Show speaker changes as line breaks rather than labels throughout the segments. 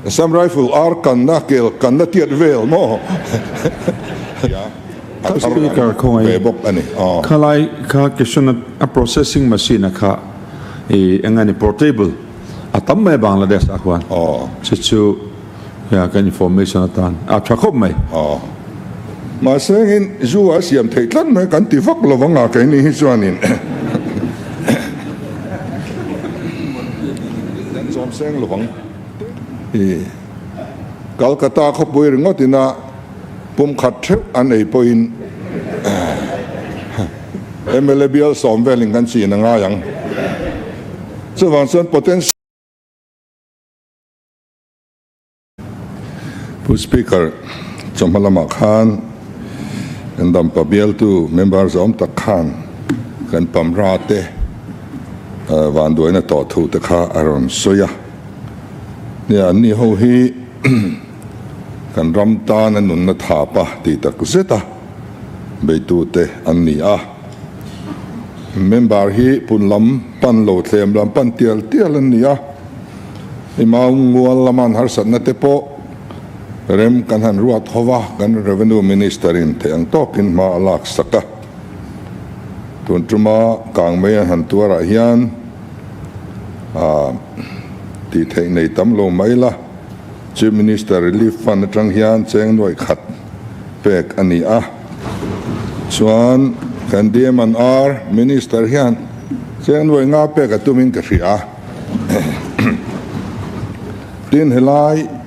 some rifle ar kan na kel kan na tiat vel mo
speaker ko ai
bok ani
khalai kha question a processing machine kha engani portable atam mai Bangladesh akwan chu ya kan information atan a thakop mai
ma sengin zuwa siam theitlan mai kan ti vak lowanga kai ni hi chuanin dan som seng lowang Calcutta kho pui ringotina pum khat theu an ei poin MLBL som veling kan si na nga yang chuwang chuan potential Pu speaker Chamalama Khan and Dampabiel to members of the Khan can Pamrate Van Duena to the car around Soya. Near Niho he can Ramtan and Nunatapa, Tita Cuseta, Betute and Nia. Member he Punlam, Panlo, Tlemlam, Pantiel, Tiel and Nia. Imam Laman Harsat Natepo. Rem kan han ruat hova kan revenue minister in te ang tokin ma alak saka tun truma kang me han tuara hian ti thei nei tam lo mai la chief minister relief fund tang hian cheng noi khat pek ani a chuan kan diem an ar minister hian cheng noi nga pek atumin ka ria tin helai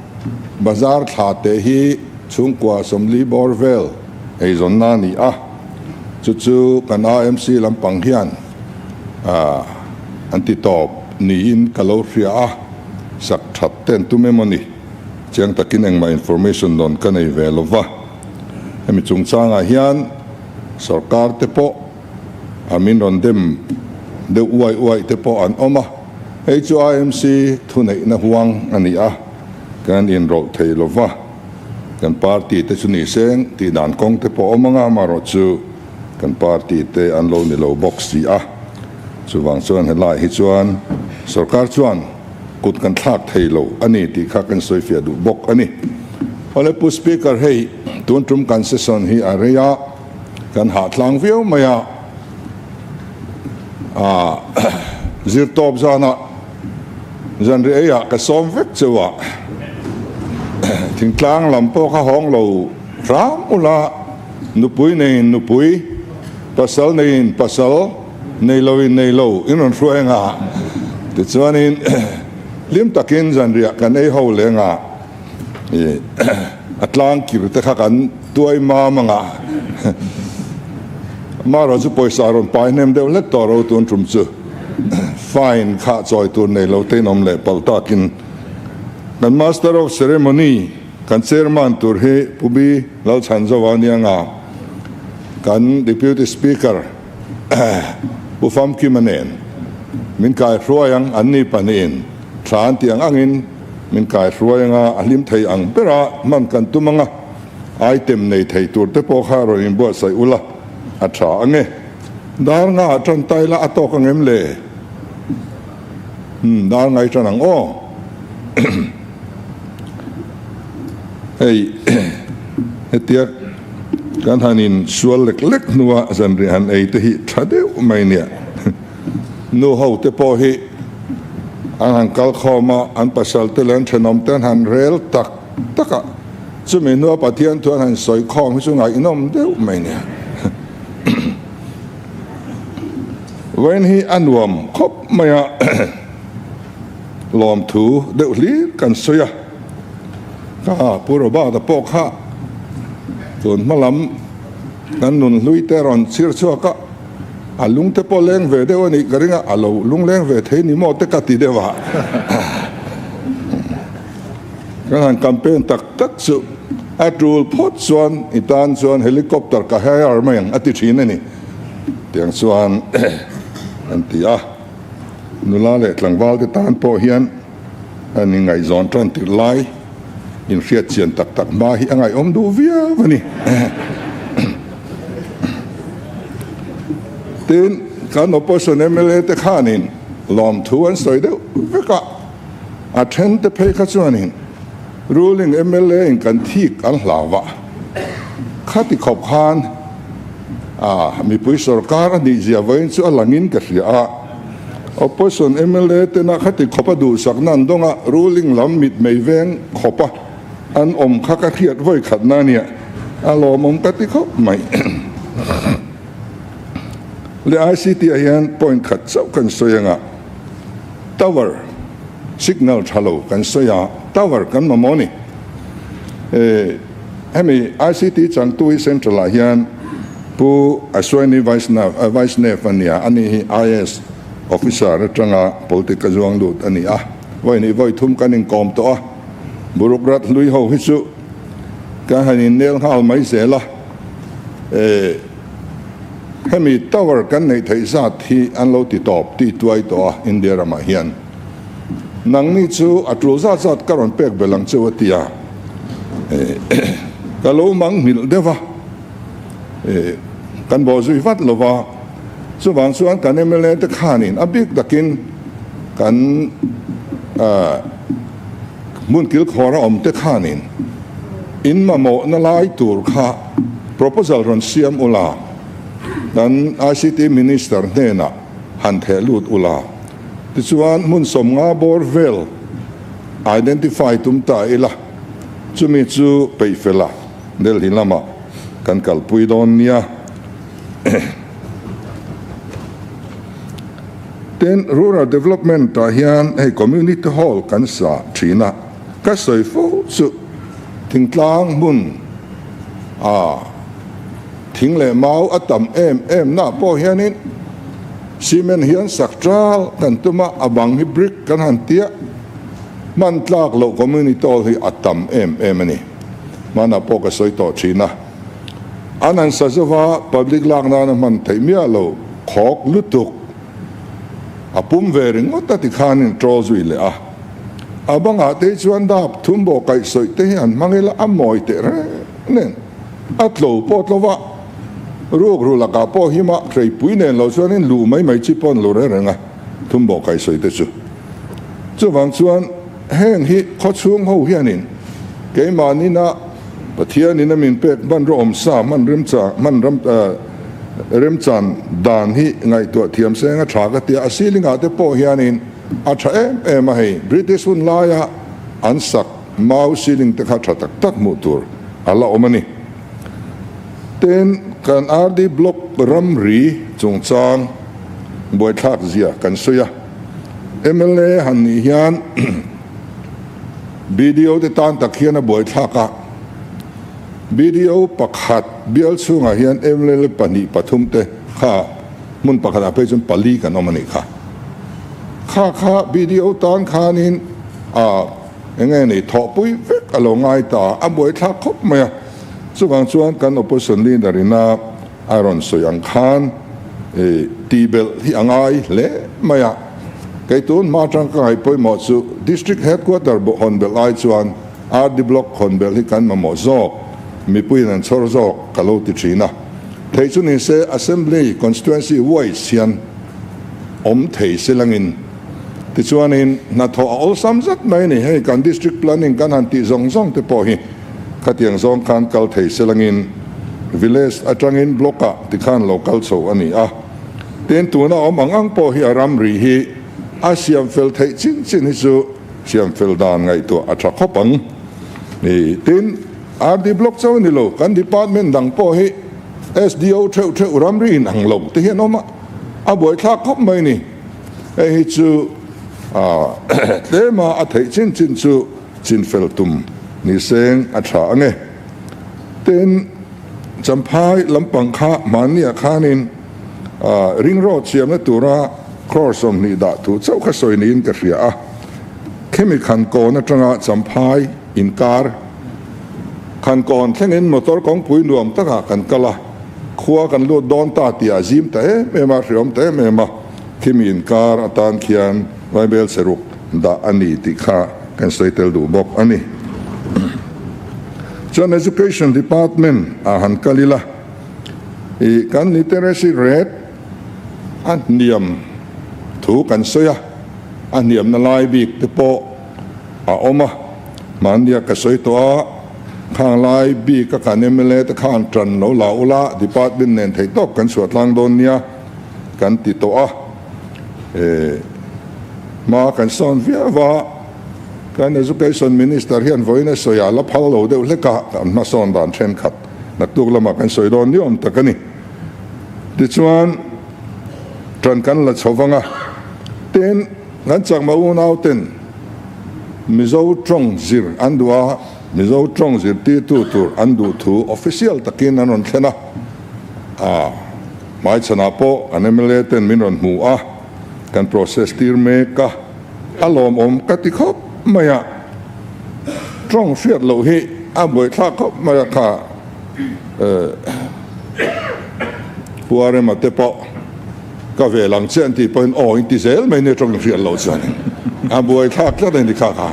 Bazar thate hi chungkwa somli borvel ei zonna ni a chu kan AMC lampang hian antitop ni in kalofria a sak that ten tu memoni chiang takin engma information don kanei velova emi chungchanga hian sarkar te po amin ron dem de uai te po an oma ei chu AMC thunei na huang ani a kan in ro thei lova kan party te chuni seng ti dan kong te po omanga maro chu kan party te an lo ni lo box ti a chuwang chuan helai hi chuan sarkar chuan kut kan thak thei lo ani ti kha kan soifia du bok ani ole pu speaker hei tuntrum concession hi area kan ha tlang view maya zir top zana zan re ya ka som vek chewa thing tlang lampo kha hong lo ram ula nupui nei nupui pasal nei pasal nei lo inon ruenga ti chuanin lim takin zan ria kan ei ho lenga atlang kir te kha kan tuai ma manga maro chu poisa ron pai nem de le toro tun trum chu fine kha choi tur nei lo te nom le paltakin kan master of ceremony kan chairman tur he pubi lal chanjawanianga kan deputy speaker pu fam kimanen min kai hruayang anni panin than tiang angin min kai hruayanga alim thei ang pera man kan tumanga item nei thei tur te po kha ro in bo sai ula atha ange dar nga tran tai la atok angem le dar ngai tranang o hey etiak kan hanin sual lek nuwa zan ri han ei te hi thade mai nia nu ho te po hi an kal khoma an pasal te len thenom ten han rel tak taka chumi nu pathian thuan han soi khom chu ngai inom deu mai nia when he anwam khop maya lawm thu deu li kan soya ka puro ba da pok ha tun malam kan nun lui te ron sir chu ka alung te po leng ve de oni garinga alo lung leng ve the ni mo te ka ti de wa kan campaign tak chu atul phot chuan itan chuan helicopter ka hayar mayang ati thine ni tiang chuan antia nula le tlangwal te tan po hian ani ngai zon tran ti lai in fiat chian tak ma hi angai om du via vani tin kan opposition MLA te khanin lawm thu an soi de veka attend te phe kha chuanin ruling MLA กันที่กันหลาวะข้าติขอบคานมีผู้สรการอันนี้จะไว้ส่วนหลังอินกันเสียopposition MLA เตนะข้าติขบดูสักนั้นต้องruling ลำมิดไม่แวงขบอันข้ากระเทียดไว้ขัดหน้าเนี่ยลอมกัติขบไม่และ ICT ยัน point ขัดเจ้ากันสวยงะ tower signal ทะลุกันสวยงะ tower กันมาโมนี่ให้มี ICT จังตุย central ยันผู้สวยนี่ vice nef อันนี้อันนี้ IS officer จัง political จวงดูอันนี้ไว้นี่ไว้ทุ่มกันอิงกอมตัวบุรุษรัฐลุยเขาฮิสุการให้เนลข้าวไม่เสียละให้มีตัวเวอร์กันในไทยศาสตร์ที่อันเราติดต่อที่ตัวไอตัวอินเดียรามาเฮียนนังนี้ชูอัตโลซาสัตการันเป็กเบลังเชวติยาก็เรามังมิลเดวะกันบอกสุยฟัดลวะส่วนส่วนกันเอเมเลตขานินอบิกตะกินกันมุนกิลขอระอมเตขานินอินมาโมนลายตูร์ค่ะ proposal รอนเซียมอุลานั้น ICT minister เนี่ยนะหันเทลูดอุลาที่ส่วนมุนสมงาบอร์เวล identify ตุมตาอิละจุมิจูไปเฟล่าเดลหินละมากันกัลปุยดอนเนี่ยthen rural development ตาเฮียนให้ community hall กันสาทีนะก็สวยฟูสุถึงกลางมุนทิ้งเลยเมาอัตมเอ็มหน้าพ่อเฮียนินซีเมนเฮียนสักจ้ากันตุมาอบังฮิบริกกันหันเตียมันตลากโลคอมมูนิตี้ที่อัตมเอ็มนี่มันน่าพ่อก็สวยต่อชีนะอันนั้นสัจว่า public ลากนั้นมันไทยมีอะไรขอกลุตุกปุ่มเวริงก็ตัดที่ขานินโตรจุยเลยบางอาทิตย์ชวนดับทุ่มบอกไก่สวยเทียนมังเอละมอยเตะเนี่ยอัตโลปอดละวะรูกรูลักาปอหิมะใครปุยเนี่ยเราชวนนี่ลูไม่จิปอนโลเรื่องทุ่มบอกไก่สวยเตะจู่บางชวนแห้งฮิข้อช่วงเขาเฮียนินเกี่ยมานี่นะปะเทียนี่นะมินเป็ดมันรอมซามันเริ่มจากมันเริ่มจันดานฮิไงตัวเทียมเสงฉากเตียอาศิลิงอาเตปอเฮียนินอาชามาให้บริติชอุ่นลายอันสักมาอุศิลิงตะขัดตักมุตุร์อัลลอฮ์อมันนี่เต็นกันอาร์ดีบล็อกรัมรีจงจางบวยทักเสียกันสุยะMLA ฮันนี่ยันวิดีโอที่ตานตะเคียนบวยทักวิดีโอปักหัดเบียลสุงเฮียนMLA ปนิปฐุมเตข้ามุนปักหัดไปจนปลีกันอมันนี่ข้าวิดีโอตอนขานินยังไงนี่ทอปุยเวกอลงไงตาบวยทักครบไหมส่วนกันopposition leader นะอารอนสยังคานตีเบลที่อังไงเละไหมไก่ตุนมาจังก็ให้ไปหมดสุ district headquarter บุคคลเบลไอส่วนRD block คนเบลที่กันมาหมดโซมีปุยนั่นโซโซกะโลติชีนะเทชุนิเซ assembly constituency voice ยันเทเสลังอินที่ส่วนนี้นัทเอาซ้ำซัดไม่นี่ให้การ district planning กันหันตีซองเตปอฮีขัดยังซองการกัลเทเสลังอิน village อัจังอินบล็อกะที่ขัน local โซอันนี้เต็นตัวน่ะมังอังปอฮีอารัมรีฮีเซียมเฟลเทจินฮิสุเซียมเฟลดานไงตัวอัจฉริยะปังนี่เต็นRD block เจ้านี่โลกัน department ดังปอฮี SDO เท่ารัมรีนังโลที่เห็นออกมาบวยทักครบไหมนี่ฮิสุเดี๋ยวมาอัฐิจินสุจินเฟลตุมนี่เสียงอัฐะไงเต็นจำพายลำปังข้ามันเนี่ยข้านินริงโรดเสียมและตัวระครอสมนิดาตุเจ้าข้าสวยนินกระเสียเข้มขันก่อนนะจังอาจำพายอินการขันก่อนแค่เงินมอเตอร์ของผู้หน่วงตั้งกันกะละขัวกันลูดดอนตาตีอาจิมแต่ไม่มาเสียมแต่ไม่มาเข้มอินการอัตานเขียนไว้เบลสรุปดาอันนี้ติข้ากันสวยเตลดูบอกอันนี้จน education department หันกะลิละกัน literacy rate อันเนียมถูกันสวยอันเนียมนลายบิกติโปออกมา mania ka soi to a khang lai bi ka kan emele ta khan tran no la ula department nen thei tok kan suat lang don nia kan ti to a ma kan son via wa kan education minister hian voina soya la phal lo de le ka ma son dan then khat nak tuk lama kan soi don ni om takani ti chuan tran kan la chowanga ten ngan chang ma un out ten Mizo trong zir andua Mizo trong zir ti tu tur andu thu official takin anon thena mai chana po anemele ten minon mu a kan process tir me ka alom om kati khop maya trong fiat lo hi a boi tha khop maya kha puare ma te po ka ve lang chen ti point o in ti zel me ne trong fiat lo chan a boi tha kla den di kha kha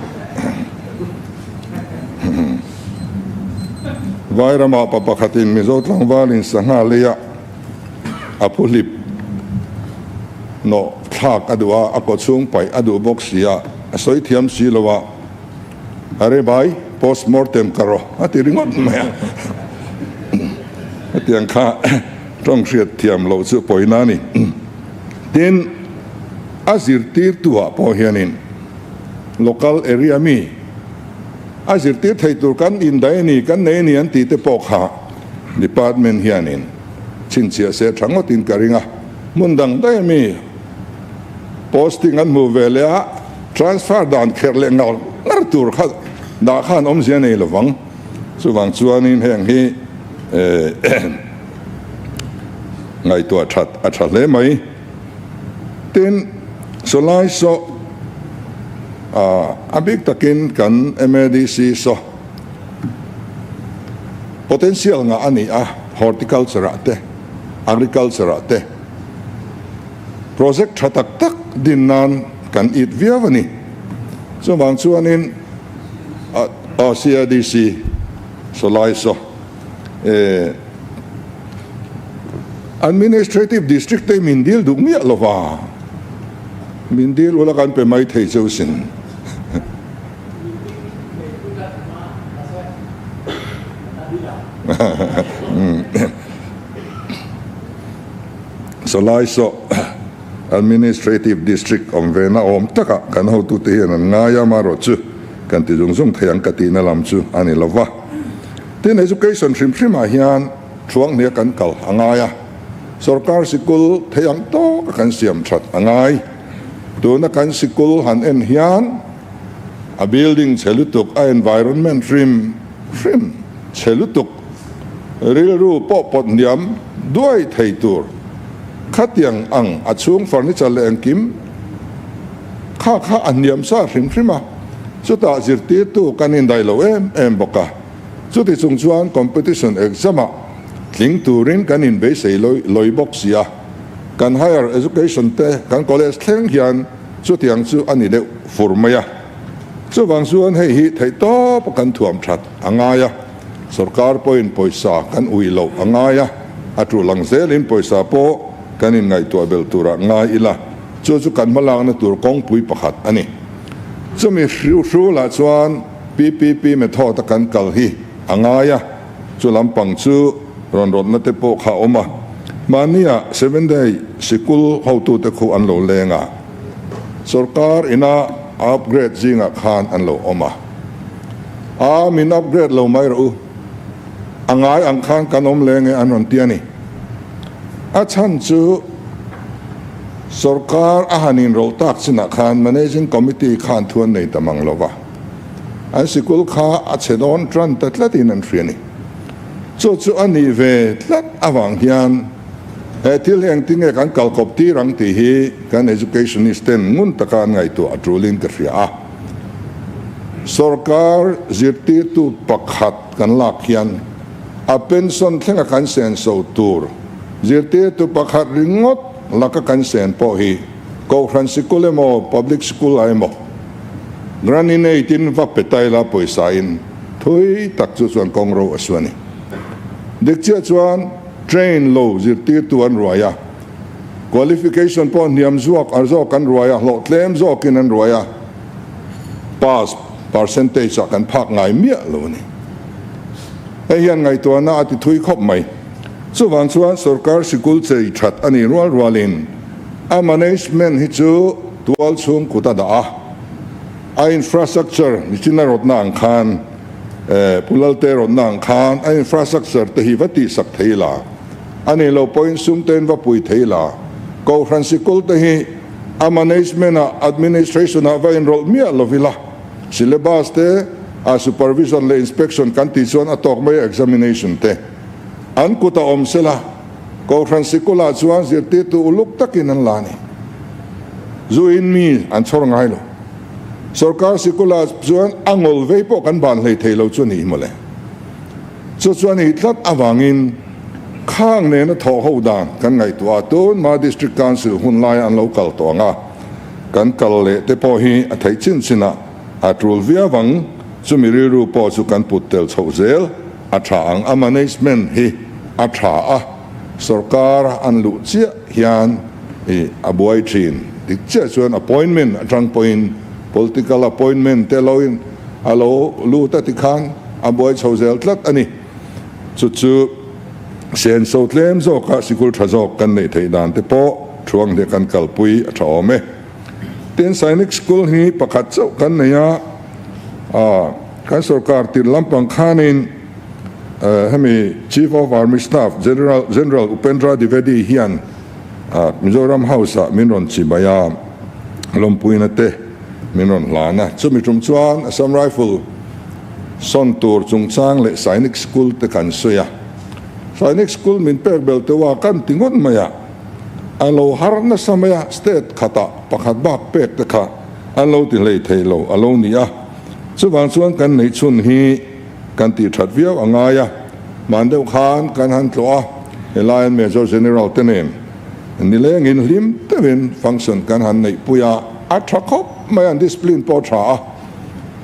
vaira ma papa khatin Mizo tlang valin sanga leya apulip no thak adua akochung pai adu boxia asoi thiam si lowa are bai post mortem karo ati ringot maya atiang kha trong riat thiam lo chu poina ni tin azir tir tua po hianin local area mi azir tir thei tur kan in dai ni kan nei ni an ti te pok ha department hianin chin chia se thangot in karinga mundang dai mi posting an mu velea transfer dan kherle ngal lar tur kha da khan om zia nei lawang chuwang chuanin heng hi ngai to athat le mai tin solai so abik takin kan MDC so potential nga ani horticulture ate agriculture ate project thatak tak dinnan kan it viawani so wang chuanin CRDC solai so administrative district te mindil dugmi lova mindil wala kan pe mai thei cheusin solai so administrative district om vena om taka kan ho tu te hian ngaya maro chu kan ti jung thayang kati na lam chu ani lova tin education shrim a hian thuang ne kan kal angaya sarkar sikul thayang to kan siam that angai tu na kan sikul han en hian a building chelutuk a environment shrim chelutuk rilru pot niam duai theitur khatiang ang achung furniture le angkim kha aniam sa shrimma chuta zirti tu kanin dailo em boka chuti chungchuan competition exam tling turin kanin be sei loi boxia kan higher education te kan college thleng hian chutiang chu ani le furmaya chu wangsuan hei hi thei to kan thuam that angaya sarkar point poisa kan uilo angaya atu langzelin poisa po kanin ngai to bel tura ngai ila chu kan malang na tur kong pui pakhat ani chumi hru la chuan PPP method kan kal hi angaya chu lampang chu ron na te po kha oma mania 7 day sikul how to te khu an lo lenga sarkar ina upgrade zinga khan an lo oma min upgrade lo mai ru angai ang khan kanom lenge anon tiani achan chu sarkar ahanin rol tak china khan managing committee khan thuan nei tamang lova an sikul kha achedon tran tatlatin an friani chu ani ve tlat awang hian til heng tinge kan kalkop ti rang ti hi kan educationist ten ngun takan ngai to atrulin ka ria sarkar zirti tu pakhat kan lak hian a pension thenga kan sen so tur zirti tu pakhat ringot laka kan sen po hi ko fran sikul mo public school ai mo granin 18 va petaila poisa in thui tak chu chuan kongro aswani dikchia chuan train low zirti tu an ruaya qualification po niam zuak arzo kan ruaya lo tlem zo kin an ruaya pass percentage กันภาคไงเมียโลนี่ไอ้ยันไงตัวน่าติทุยครบไหมส่วนส่วนสรการสกุลเจชัดอันนี้รัวลินอาmanagement ฮิจูตัวช่วงกุตาดาinfrastructure นี่จินารถนางคานพุลเตรถนางคานinfrastructure ที่ฮิวติสักเทลาอันนี้เราpoint ซุ่มเต็นว่าปุยเทลาก็ฟรานซิกุลที่ management administration ว่า enroll เมียโลวิลาsyllabus เตsupervision และ inspection กันที่ส่วนตอกไม่ examination เตอันกุตาอมเสละก็ฟรานซิกุลาส่วนเสียติตุลุกตะกินันลานีจูอินมีอันชรง่ายโลสรการสิกุลาส่วนอังอลเวปกันบานเลยเทโลส่วนนี้หมดเลยส่วนนี้ทัดอวังอินข้างเนี่ยนะทอหูดานกันไงตัวต้นมา district council หุ่นลายอัน local ตัวงากันกัลเล่แต่พอฮีอัฐิชินสินะอัตรูลวิอาวังสุมิริรูปอสุกันปุตเตลโซเซลอัตราอัง management ฮีอัตราสรการอันลุเจียฮิอันอบวยจีนดิเจ้าส่วน appointment จัง point political appointment แต่เราลู่ตัดที่ข้างอบวยโซเซลทัดอันนี้สุดเสียนโซเทมโซกสิกุลทะโซกันในไทยดานแต่พอช่วงเดียกันกัลปุยชาวเมเตียนไซนิกสกูลนี้ประกาศเจ้ากันเนี่ยการสการติดลำปังข้านินให้มี Chief of Army Staff General อุเปนดราดิเวดีเฮียนมิโซรัมเฮาส์มินรอนจิบายาลมปุยนัตเตมินรอนลานะจุมิจุมชวนซัมไรฟิลซอนตูร์จุงช้างและไซนิกสกูลตะกันสุยาไซนิกสกูลมินเปิกเบลตัวกันติงุนมายาอันโลฮาร์นัสมายาสเตทขตาปักขัดบักเปิกตะขาอันโลติเลเทโลอันโลนี่ยะส่วนกันในชุนฮีกันตีชัดวิวอ่างไงมันเดียวกันกันหันตัวเฮลัยน์เมเจอร์เจเนอรัลเทนเนมนี่เลยงินลิมเตวินฟังก์ชันกันหันในปุยาอัตราคบไม่อันดิสปลินปอชา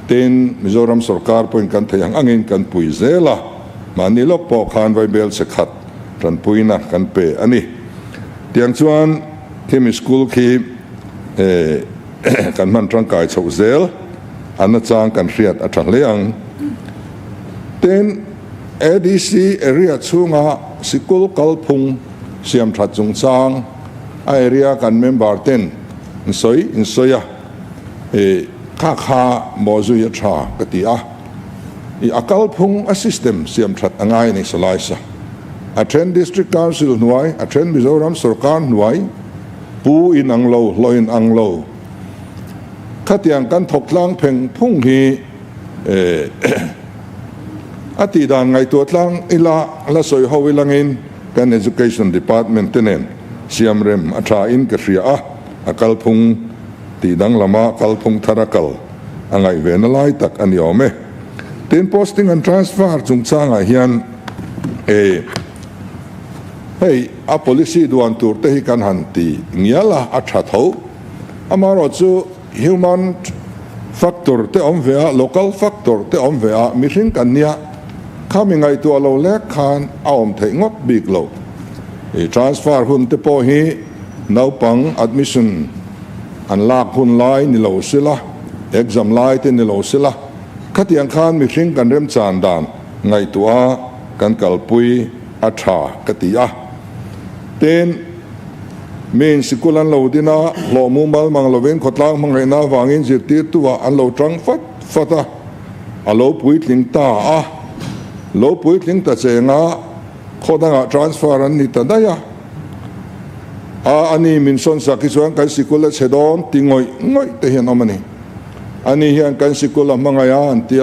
เต็นมิโซรัมสรการpointกันเทียงอังเงินกันปุยเซล่ะมันนี่ลบปอคานไวเบลสกัดกันปุยนะกันเปอันนี้เตียงส่วนที่มีสกูลคีกันมันร่างกายโซเซลอันนั้นจางกันเรียดอัตราเลี้ยงเต็นADC area ช่วงสกุลกัลพุงเสียมทัดจงจางarea กันเมมเบอร์เต็นอินสอยข้าโมจุยชากติอากัลพุงsystem เสียมทัดง่ายในสไลซ์attend district council หน่วย attend มิโซรัมสรการหน่วยปูอินอังโลลอยอินอังโลขัดยังกันถกล้างเพ่งพุ่งฮีอติดานไงตัวตั้งอิละสวยฮาวิลังอินกัน education department เตนเสียมเรมอัตราอินกระเสียกัลพุงตีดังละมากัลพุงทารักัลอังไงเวนไลตักอันยอมเต็น posting and transfer จุงจ้างไอเฮียนเฮ้ยอา policy ดวนตัวเตหิกันหันตีเงี้ยละอัตราเท่าอามารอจู human factor เตอมเวะ local factor เตอมเวะมิริงกันเนี่ยข้ามีไงตัวเราเล็กขานเอาอมเทงดบีกโลtransfer หุ่นเตปอฮีนาวปัง admission อันลากหุ่นไลน์นิโลสิละ exam ไลน์ที่นิโลสิละขัดยังขานมีสิ่งกันเริ่มจานดานไงตัวกันกัลปุยอัฐากติยาเต็นเมนสกุลันโลดินาโลมุมบัลมังโลเวนขดลางมังไงนาวางินจิตติตัวอันโลตรังฟัดอันโลปุยลิงตาโลปุยลิงตัดเจงาโคดังทรานสเฟอร์อันนี้ตัดได้ยะอันนี้มินส่วนสักส่วนกันสิกุลเสดอนติงอยเทียนอมันนี่อันนี้เฮียนกันสิกุลมังไงอันที่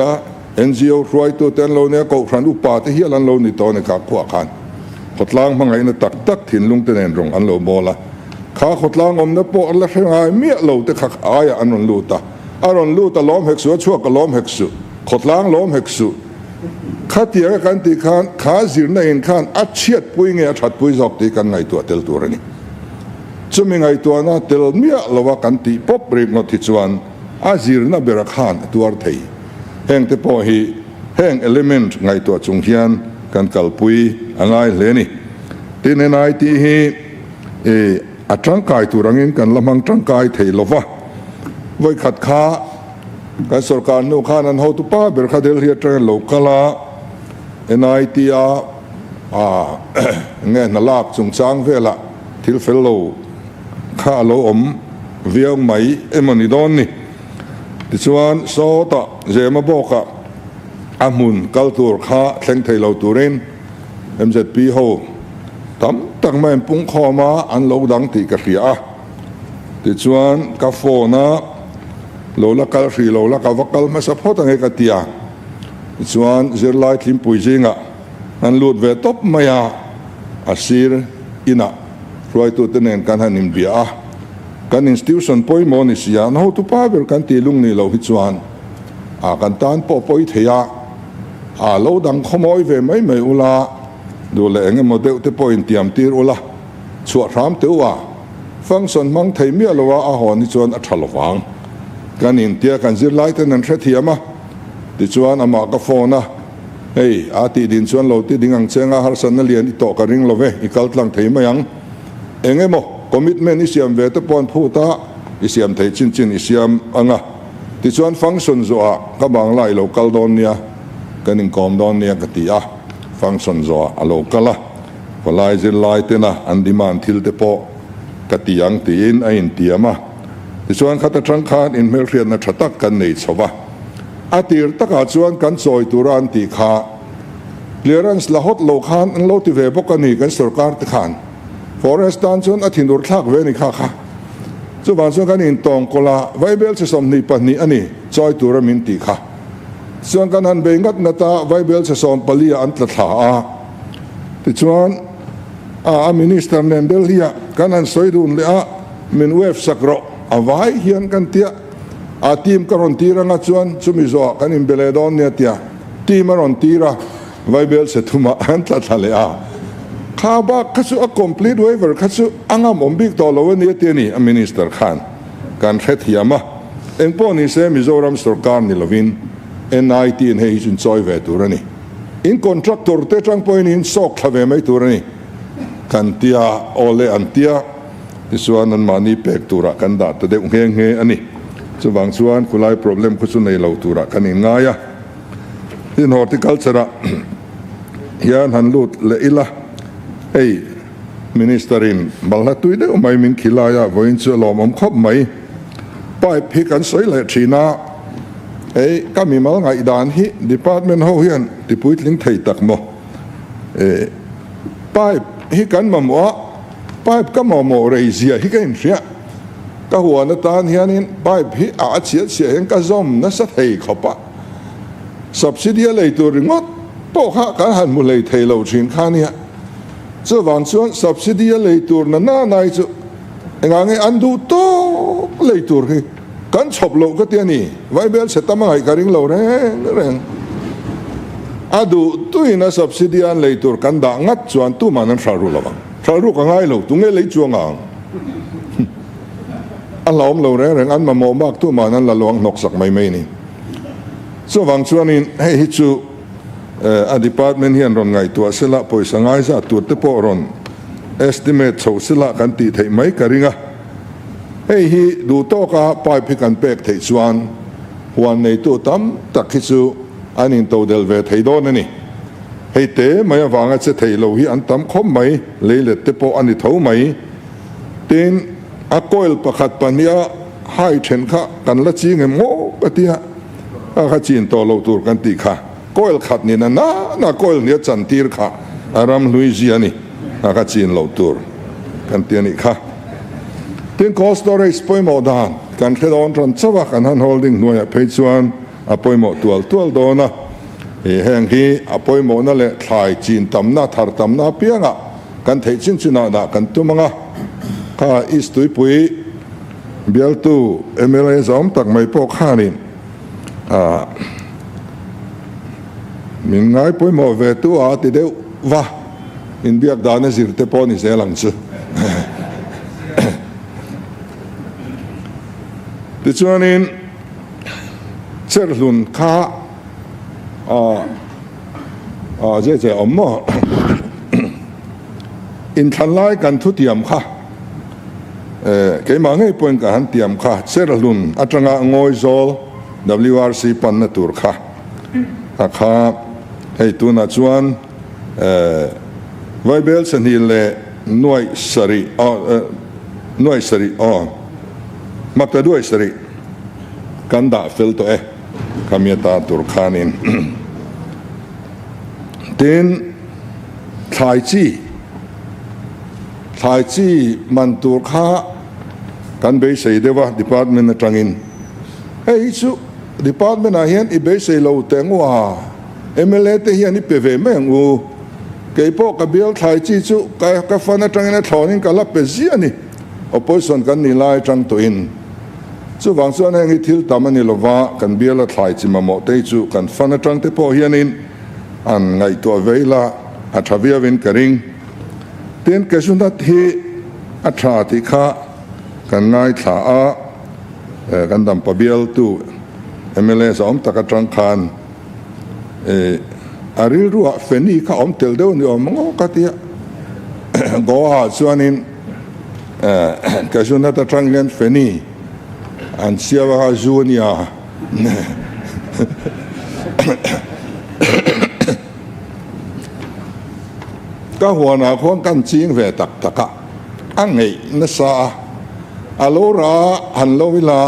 NGO รวยตัวเต็นโลเนี่ยก็ขันอุปาที่เฮียลันโลนี่ตัวเนี่ยกับขวาขันขดล้างมังไงเนี่ยตักถิ่นลุงเต็นรงอันโลโมละข้าขดล้างอมเนี่ยปออะไรไงเมียโลแต่ขักอายอันนนลูตาอันนนลูตาล้อมเฮกสุชั่วก็ล้อมเฮกสุขดล้างล้อมเฮกสุขัดเถียงกันตีขันขาจิรในอินขันอัดเชียดปุยเงี้ยชัดปุยจอกตีกันไงตัวเตลตัวนี่จะมีไงตัวน่ะเตลเมียละว่ากันตีป๊อปเบรกนอติจวนอาจิรน่ะเบรักขันตัวไทยแห่งเตปอฮีแห่งเอลิเมนต์ไงตัวจงเฮียนกันกัลปุยอะไรเลนี่ที่ในนายที่ฮีอัตรังกายตัวรังอินกันละมังตรังกายเทลวะไว้ขัดขา kan sarkar nu khanan ho tu pa ber khadel hi tra lokala NIT nghe na lak chung chang vela thil fellow kha lo viang mai emani don ni ti chuan so ta zema boka amun culture kha thleng theilo turin MZP ho tam tak mai pung khoma an lo dang ti ka ria ti chuan ka phona lo la kal ri lo la ka vakal ma support ang ka tia ti chuan zirlai thlim puijinga an lut ve top maya asir ina roi tu tenen kan hanin bia kan institution poi monisia no tu pa ber kan ti lung ni lo hi chuan kan tan po poi theya lo dang khomoi ve mai mai ula do le enge model te point tiam tir ula chuat ram te wa function mang thei mi lo wa hon ni chuan a thalowang kan in tia kan zir lai ten an threthiama ti chuan ama ka phone hey ati din chuan lo ti dingang chenga har san na lian i to ka ring lo ve i kal tlang thei mayang enge mo commitment is siam ve te pon phuta is siam thei chin chin is siam anga ti chuan function zo a ka bang lai lo kal don nia kanin kom don nia ka ti a function zo a lo kala walai zil lai te na an demand thil te po ka ti yang ti in a in tiama ti chuan khata tang khan in mel rian na thatak kan nei chowa atir taka chuan kan choi turan ti kha clearance la hot lo khan an lo ti ve bokani kan sarkar te khan forest tan chun athinur thak ve ni kha kha chu ban chuan kan in tong kola bible se som ni pa ni ani choi turamin ti kha chuan kan han be ngat na ta bible se som palia an tla tha a ti chuan a minister nendel hia kan an soidun le a min wef sakro avai hian kan tia a team karon tira nga chuan chumi zo kan in beledon nia tia team aron tira bible se thuma an tla tha le a kha ba khasu a complete waiver khasu angam ombik to lo ni te ni a minister khan kan khet hiama engpo ni se mizoram sarkar ni lovin NIT in he in choi ve turani in contractor te tang point in sok thave mai turani kan tia ole an tia isuan an mani pek tura kan da te de nge ani chuwang chuan kulai problem khu chu nei lo tura kan in ngaya in horticulture hian han lut le ila hey ministerin balna tuide mai min khilaya voin chu lawm khop mai pai phik an soi le thina ei kami mal ngai dan hi department ho hian ti puitling thei tak mo pai hi kan mamwa pai ka mo reizia hi kan ria ka huan tan hianin pai hi a chia hen ka zom na sa thei khopa subsidy le tur ngot po kha kan han mu le thei lo thin khania chu wan chuan subsidy le tur na nai chu engang an du to le tur hi kan chop lo ka ti ani bible se tamai ka ring lo reng adu tuina subsidy an le tur kan da ngat chuan tu manan thraru lawang thraru ka ngai lo tu nge le chuangang an lawm lo reng an ma mo mak tu manan la lawang nok sak mai ni so wang chuan in hi chu a department hian ron ngai tua sela poisa ngai za tur te po ron estimate chho sela kan ti thei mai ka ringa hei hi du to ka pai phi kan pek thei chuan huan nei tu tam tak hi chu anin to del ve thei don ani hei te mai awanga che thei lo hi an tam khom mai leile te po ani tho mai tin a coil pakhat pania hai then kha kan la chi nge mo patia a kha chin to lo tur kan ti kha coil khat ni na coil ni chan tir kha aram louisiana a kha chin lo tur kan ti ani kha tin cost storage poimo dan kan khedon tron chawa kan han holding nuih page 1 apoimo tual dona heng hi apoimo na le thlai chin tamna thar tamna pianga kan thei chin china da kan tumanga kha istui pui bial tu MLA zom tak mai po khanin min ngai poimo ve tu a ti deu wa in biak dana zirte po ni zelang chu ti chuanin cherhlun kha je ommo in thanlai kan thu tiam kha ke ma ngei point ka han tiam kha cherhlun atanga ngoi zol WRC ปันนตุรค่ะครับให้ตัวนัจวนไวเบลสันฮิเลนุยสรีนุยสรีมักจะด้วยสรีกันดาฟิลตัวคำยาตาตุรคานินเต็นทายจีมันตุรคากันเบสเดว่า department จังอินเฮ้ยสุ department อาเฮียนอีเบสเราแต่งว่าMLA เฮียนอีเปเวแมงอูเกี่ยวกับเบลทายจีสุกับฟันจังอินถอนินกับลับเปเซียนี่ opposition กันนี่ไล่จังตัวอินสุบางส่วนแห่งที่ทิลตามันนี่ลว่ากันเบลทายจีมาหมดได้จุกันฟันจังเตพอเฮียนินอันไงตัวเวลาอัฐวิวินกริงเตียนเกสุนัทฮีอัฐาติขากันง่ายถ่ากันดำปะเบียลตู้MLA สอมตะกจังคานอาริรัวเฟนีข้าอมเตลเดวนี่อมงอกัตยะก็ว่าส่วนนี้เกสุนัทจังเงินเฟนีอันเสียว่าจูเนียก็หัวหน้าของกันจริงเวตักตะกะอังไงนัสอาโลราฮันโลวิลา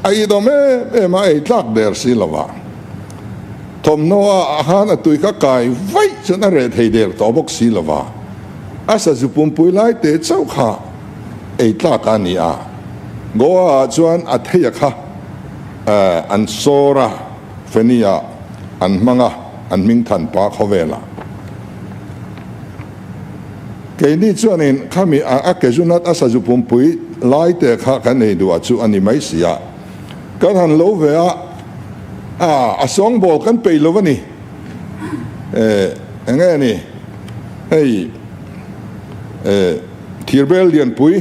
ไอ้ดอมมาไอ้ทักเดอร์สิลาวะทอมโนอาหารตุยก็กายไว้จนอะไรไทยเดอร์ตอบกสิลาวะอาศัยจุปุ่มปุยไล่เตะเจ้าข้าไอ้ทักอันนี้ก็จวนอัธยค่ะอันโซราเฟนียอันมังอันมิงทันปาเขาเวลาเกนี่จวนนี้ข้ามีอาเกจุนัดอาศัยจุปุ่มปุยไล่เตะข้ากันให้ดูจวนอันนี้ไม่เสียกันหันโลเวอาสองบอกกันไปโลวะนี่ยังไงนี่ไอ้ทีร์เบลเลียนปุย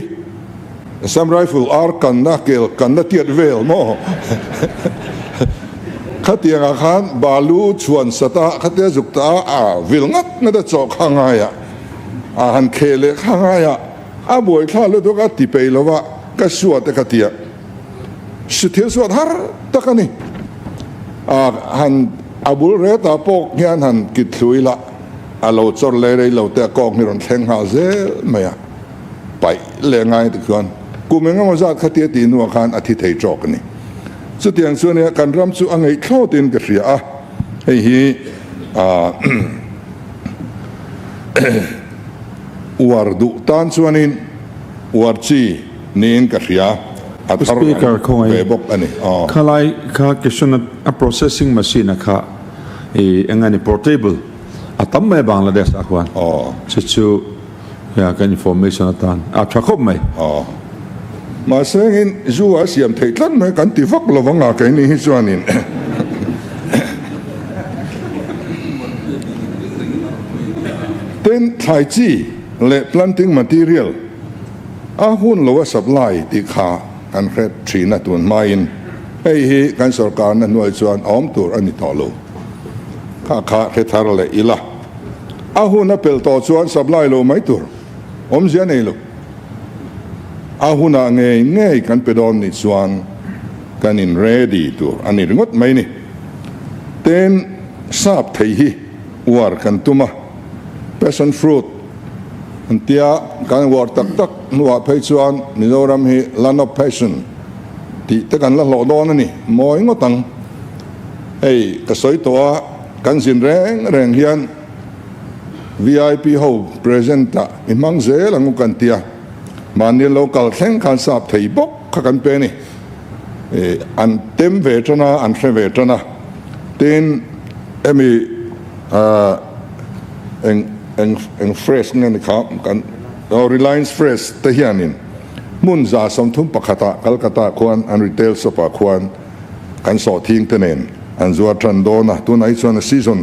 ซัมไรฟิลอาร์กันนักเกลกันนักเทียดเวลมั้งขัดยังอาคารบาลูชวนสตาขัดยังจุกตาวิลงัดนั่นจะจอกข้างไงหันเคเลข้างไงบวยข้าเลยตัวก็ติไปแล้วว่าก็สวดแต่ขัดยังสุดที่สวดฮาร์ตะกันนี่หันบุลเรตาปกเงี้ยหันกิดลุยละเราจอดเลยเราแต่กองนี่รอนแทงหาเซไม่ไปเลี้ยงไงทุกคนกูไม่งั้นว่าจะขัดยังตีนัวขันอาทิตย์ให้จอกนี่สุดที่ส่วนนี้การรำสุอังไงเข้าตินกับเสียไอ้ฮีวาร์ดูตานส่วนนี้วาร์จีนี่กับเสีย
Speaker คงไอ้ข้าไล่ข้าเกี่ยวกับ processing machine ข้างาน portable ตั้มไม่บังละเดสakwan ชิวๆกัน information ตันชักคบไหม
มาเสียงจูอาเซียมเทคลันไหมกันที่ฟักระวังอะไรนี่ฮิส่วนนี้เต็นไทยจีและ planting material หุ่นเราว่า supply ที่ข้ากันแค่ชีนัตัวไม่อินไอ้ฮีกันสกัดนั้นหน่วยส่วนอ้อมตัวอันนี้ต่อโลข้าแค่ทาร์เลยอีละหุ่นนับเป็นต่อส่วน supply โลไม่ตัวอมเสียนี่โลหุ่นงeiกันเป็นดอนนี่ส่วนกันอิน ready ตัวอันนี้งดไม่นี่เต็นทราบไทยฮีวาร์กันตุมา passion fruitอันที่การวอร์ตักนัวเพชวนมิโซรัมฮีลานอเพชนที่แต่กันละหลอดอนนี่มอยงตังกระสอยตัวกันสินแรงเฮียน VIP โฮ presenta อิมังเซลังกันที่มันนี่ local แข่งขันสับไทยบกขันเป็นนี่อันเต็มเวทนาอันเฟเวทนาเต็นมีfresh นี่นะครับกันReliance Fresh ตะเฮียนินมุนจ่าสมทุมปะขตะกัลกตะควรอันรีเทลสปะควรกันสอทิ้งเตนอันจัวทันโดนะตัวไหนส่วนซีซัน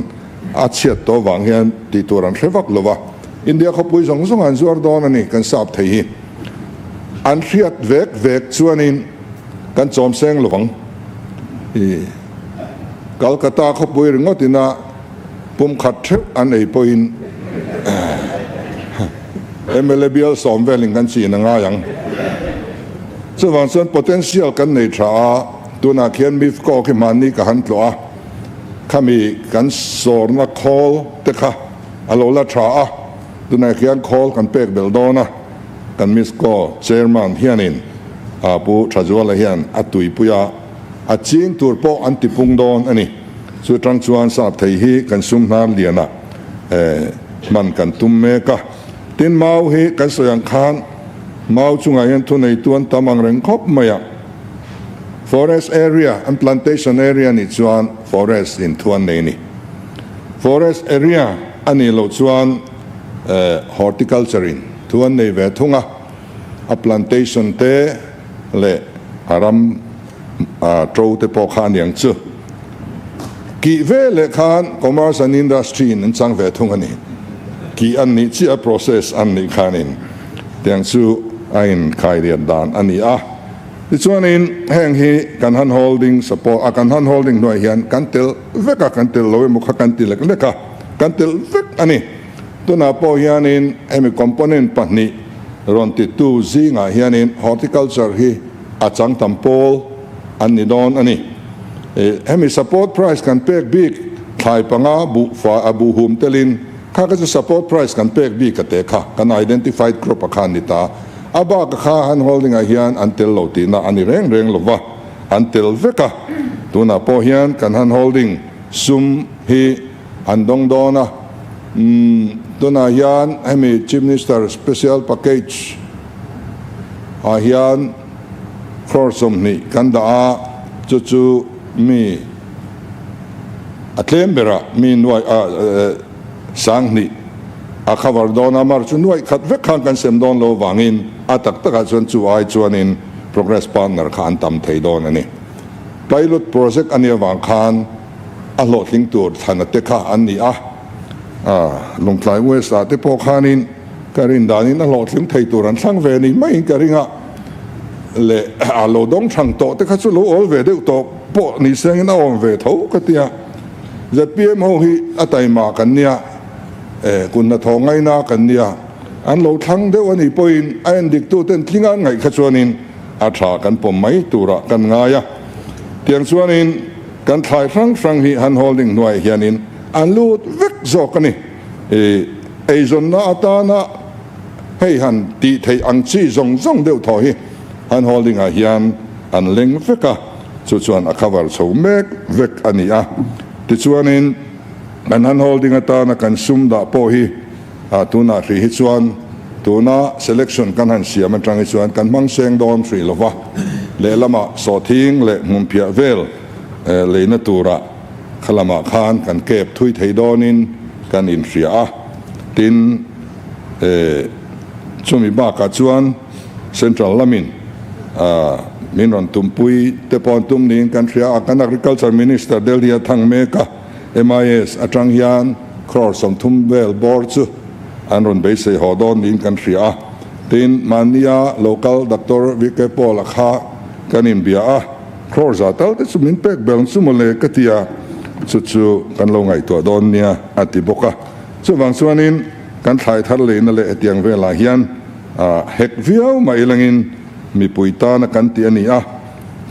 อาเชียตตัววางเฮียนที่ตัวรันเทฟักลวะอินเดียเขาปุยสองอันจัวโดนะนี่กันสับไทยอันเชียตเวกส่วนนี้กันจอมเซงหลวงกัลกตะเขาปุยงดตินะปุ่มขัดอันไอปุยMLBL สอมเวลิงกันสีนง่ายยังส่วนส่วน potential กันในชาตุ ตัวนักเขียนมีฟก็ขึ้นมานี่ก็หันตัวข้ามีกันสอนนักคอลเตค่ะอโลละชาตัวนักเขียนคอลกันเป็กเบลโดนะกันมิสก็เชอร์มันเฮียนินปูชาจวลเฮียนอัตุยปุยาจิงตัวโปอันติพุงโดนอันนี้สุดทางชวนสาบไทยฮีกันซุ่มน้ำเลียนะมันกันตุ้มเมกะตินเมาฮีกันสยังคานเมาจุงไงยันทุนในตัวตามังเริงคบมาอย่าง forest area and plantation area นี่ชวน forest in ทวนในนี่ forest area อันนี้เราชวน horticulture in ทวนในเวทุงะ plantation เตเลอารัมโตรเตปอขานอย่างเชื่อกี่เวเลขาน commerce and industry นั่นจังเวทุงอันนี้กี่อันนี้ที่ process อันนี้ขานินอย่างชื่อไอ้ขายเรียนดานอันนี้ดิฉันเองแห่งฮีกันฮันโฮลดิ้งสปอร์กันฮันโฮลดิ้งหน่วยเฮียนกันเตลเวกกันเตลโลยมุขกันเตลเล็กกันเตลเวกอันนี้ตัวน่าพอเฮียนินเอ็มคอมโพเนนต์ปัจนี้รอนติดตู้ซีงาเฮียนิน horticulture ฮีอาจังตัมโพลอันนี้โดนอันนี้เอ็ม support price กันเป็กบิ๊กไทยปังอาบุฟ้าบุหุมเตลินข้าก็จะ support price กันเป็กบิ๊กกันเตะค่ะกัน identified group อาคารนิตาอาบ้าก็ข้าฮันโฮลดิ้งเฮียนอันเตลโลตีน่าอันนี้เร่งลบวะอันเตลเวกะตัวน่าพอเฮียนกันฮันโฮลดิ้งซุมฮีอันดงโดนะตัวน่าเฮียนให้มี chief minister special package เฮียนครอสมนี่กันดาจู่มีอัตเลมเบระมีหน่วยสังนี่ข้าวดอนอามาร์จุนด้วยขัดเวกขังกันเสมดอนโลวางินตักชวนจูไอชวนิน progress partner ขันตำไทยดอนอันนี้ pilot project อันนี้วางขันโหลดลิงตัวทันเตค่ะอันนี้ลงทลายเวสต์ที่พอขานินการินดานินโหลดลิงไทยตัวรันสังเวนิไม่การิงเละโหลดงช่างโตแต่ข้าสุโลโอเวเดโตปอนิเซงน่าอมเวทเอาก็เตียจะเปียมหัวฮีอัตยมากันเนี่ยคุณน่ะทองไงนากันเนี่ยอันเราทั้งเดี๋ยววันนี้พอยไอ้ดิกตัวเต้นทิ้งงานไงขจวนินอาชากันผมไม่ตัวละกันง่ายเตียงชวนินกันถ่ายฟังฮีฮันโฮลดิ้งหน่วยเฮียนินอันลูดเวกจอกกันนี่ไอจนน่าตานะให้หันตีไทยอังซีจงเดียวถอยฮันโฮลดิ้งเฮียนอันเล็งเวกชวนขวาโฉมเมกเวกอันนี้ติชวนินกันฮันโฮลดิ้งตานะกันซุ่มดาโพฮีตัวน่ารีฮิชวนตัวน่า selection กันหันเสียมันจังฮิชวนกันมังเซงดอนฟรีลวะเลละมาสอทิ้งเลมุมเพียเวลเลยนตัวระขลามาขานกันเก็บทุยไทยดอนินกันอินเสียตินช่วงมีบ้ากัดชวนเซ็นทรัลลามินมินรอนตุมปุยเตปอนตุมนินกันเสียกัน agriculture minister เดลียทังเมกะ MIS อาจารย์ยานครอสมทุมเวลบอร์ดอันรอนเบสเซฮอดอนนินกันเสียตินมันยา local doctor วิกเกปอลักฮะกันอินเบียครอสาตัลแต่สุมินเป็กเบลสุมเลกติยาสุดกันลงไงตัวดอนเนี่ยอติบกะส่วนบางส่วนนินกันถ่ายทัดเลยนั่นแหละเตียงเวลาเฮียนเฮกวิวมาอีหลังอินมีปุยตานะกันตีอันนี้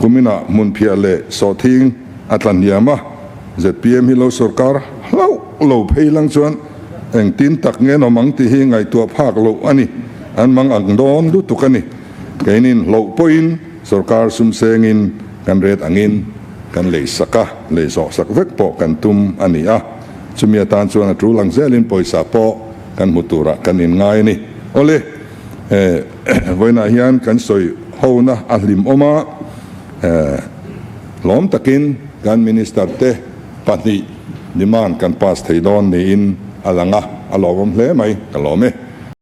กุมินะมุนเพียเลสอทิงอัตลันยามะZPM ฮิโลสุรการเราเพยลังส่วนเองตินตักเงินเอามังที่หิงไงตัวภาคเราอันนี้อันมังอังดอนดูตุกันนี่แกนินเราปอยน์สุรการซุมเซงินกันเรดอังินกันเลยสักเลยสอสักเวกปอกันตุมอันนี้จุมีตานส่วนจูลังเซลินปอยสาปอกันมุตุระกันนินง่ายนี่โอเลวันนี้ยันกันสอยหัวนะอัลลิมอมาล้อมตะกินกันมินิสเตอร์เตปฏิดิมานกันพาสไทยดอนนี่อินอลังอลอมเล่ไหมกันล้อม